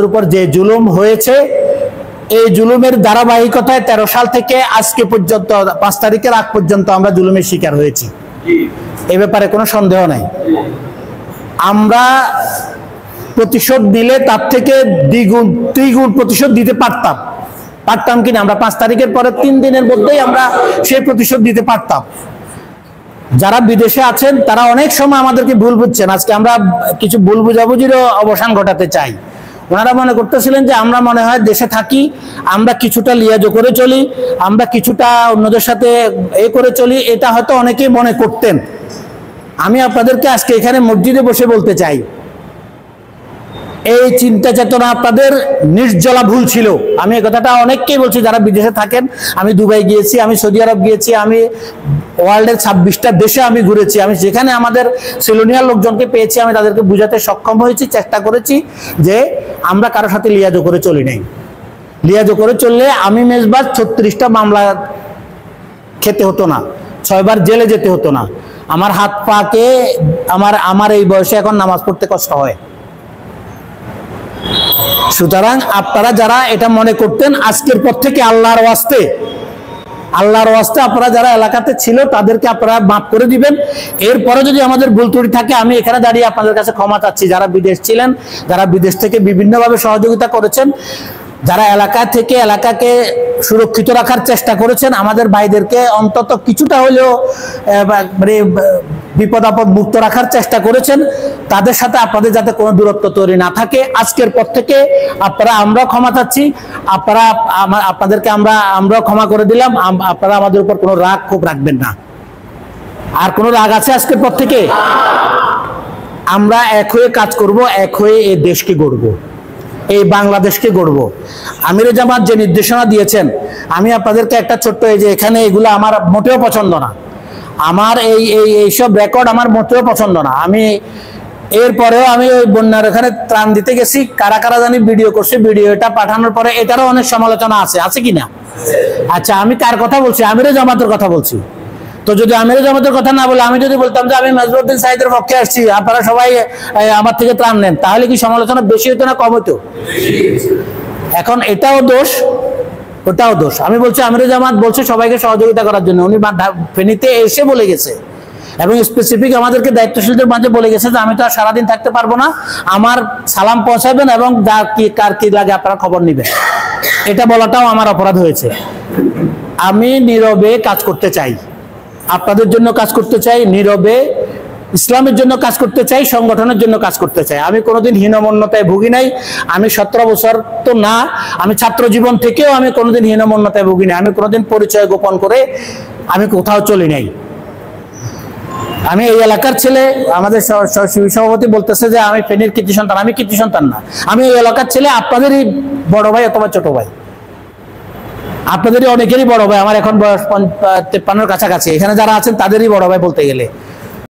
উপর যে জুলুম হয়েছে, এই জুলুমের ধারাবাহিকতায় 13 সাল থেকে আজকে পর্যন্ত 5 তারিখের আগ পর্যন্ত আমরা জুলুমের শিকার হয়েছি, এ ব্যাপারে কোনো সন্দেহ নাই। আমরা প্রতিশোধ নিলে তার থেকে দ্বিগুণ ত্রিগুণ প্রতিশোধ দিতে পারতাম কিনা? আমরা 5 তারিখের পরে 3 দিনের মধ্যেই আমরা সেই প্রতিশোধ দিতে পারতাম। যারা বিদেশে আছেন তারা অনেক সময় আমাদেরকে ভুল বুঝছেন। আজকে আমরা কিছু ভুল বুঝাবুঝিরও অবসান ঘটাতে চাই। ওনারা মনে করতেছিলেন যে আমরা মনে হয় দেশে থাকি, আমরা কিছুটা লিয়াজো করে চলি, আমরা কিছুটা অন্যদের সাথে করে চলি, এটা হয়তো অনেকেই মনে করতেন। আমি আপনাদেরকে আজকে এখানে মসজিদে বসে বলতে চাই, এই চিন্তা চেতনা আপনাদের নির্জলা ভুল ছিল। আমি এই কথাটা অনেককেই বলছি যারা বিদেশে থাকেন। আমি দুবাই গিয়েছি, আমি সৌদি আরব গিয়েছি, আমি ওয়ার্ল্ডের 26টা দেশে আমি ঘুরেছি। আমি যেখানে আমাদের সিলোনিয়ার লোকজনকে পেয়েছি আমি তাদেরকে বুঝাতে সক্ষম হয়েছি, চেষ্টা করেছি যে আমরা কারোর সাথে লিয়াজো করে চলি নাই। লিয়াজো করে চললে আমি মেজবাজ 36টা মামলা খেতে হতো না, 6 বার জেলে যেতে হতো না। আমার হাত পাকে আমার এই বয়সে এখন নামাজ পড়তে কষ্ট হয়। সুতরাং আপনারা যারা এটা মনে করতেন, আজকের পর থেকে আল্লাহর ওয়াস্তে আপনারা যারা এলাকাতে ছিল তাদেরকে আপনারা মাফ করে দিবেন। এরপরে যদি আমাদের ভুল ত্রুটি থাকে আমি এখানে দাঁড়িয়ে আপনাদের কাছে ক্ষমা চাচ্ছি। যারা বিদেশ ছিলেন, যারা বিদেশ থেকে বিভিন্নভাবে সহযোগিতা করেছেন, যারা এলাকা থেকে এলাকাকে সুরক্ষিত রাখার চেষ্টা করেছেন, আমাদের ভাইদেরকে অন্তত কিছুটা হলেও বিপদ আপদ মুক্ত রাখার চেষ্টা করেছেন, তাদের সাথে আপনাদের যাতে কোনো দূরত্ব তৈরি না থাকে। আজকের পর থেকে আমরা ক্ষমা চাচ্ছি, আপনাদেরকে আমরাও ক্ষমা করে দিলাম। আপনারা আমাদের উপর কোনো রাগ খুব রাখবেন না। আর কোনো রাগ আছে আজকের পর থেকে? আমরা এক হয়ে কাজ করব, এক হয়ে এই দেশকে গড়ব, এই বাংলাদেশকে গড়ব। আমিরে জামাত যে নির্দেশনা দিয়েছেন, আমি আপনাদেরকে একটা ছোট্ট, এই যে এখানে এগুলো আমার মোটেও পছন্দ না, আমার এইসব রেকর্ড আমার মোটেও পছন্দ না। আমি এরপরেও আমি ওই বন্যার এখানে ত্রাণ দিতে গেছি, কারা কারা জানি ভিডিও করছে, ভিডিওটা পাঠানোর পরে এটারও অনেক সমালোচনা আছে কিনা? আচ্ছা, আমি কার কথা বলছি? আমিরে জামাতের কথা বলছি। তো যদি আমিরে জামাতের কথা না বলে আমি যদি বলতাম যে আমি মেজবাউদ্দিন সাঈদের পক্ষে আসছি, আপনারা সবাই আমার থেকে ত্রাণ নেন, তাহলে কি সমালোচনা বেশি হতো না কম হতো? এখন এটাও দোষ, ওটাও দোষ। আমি বলছি আমিরে জামাত বলছে সবাইকে সহযোগিতা করার জন্য। উনি ফেনীতে এসে বলে গেছে এবং স্পেসিফিক আমাদেরকে দায়িত্বশীলদের মাঝে বলে গেছে যে আমি তো আর সারাদিন থাকতে পারবো না, আমার সালাম পৌঁছাবেন এবং কার কি লাগে আপনারা খবর নেবেন। এটা বলাটাও আমার অপরাধ হয়েছে। আমি নীরবে কাজ করতে চাই, আপনাদের জন্য কাজ করতে চাই, নীরবে ইসলামের জন্য কাজ করতে চাই, সংগঠনের জন্য কাজ করতে চাই। আমি কোনোদিন হীনমন্যতায় ভুগি নাই। আমি 17 বছর তো না, আমি ছাত্র জীবন থেকেও আমি কোনোদিন হীনমন্যতায় ভুগি নাই। আমি কোনোদিন পরিচয় গোপন করে আমি কোথাও চলি নাই। আমি এই এলাকার ছেলে। আমাদের সভাপতি বলতেছে যে আমি ফেনীর কৃতি সন্তান। আমি কৃতি সন্তান না, আমি এই এলাকার ছেলে, আপনাদেরই বড় ভাই অথবা ছোট ভাই, আপনাদেরই অনেকেরই বড় ভাই। আমার এখন বয়স 53-এর কাছাকাছি। এখানে যারা আছেন তাদেরই বড় ভাই বলতে গেলে।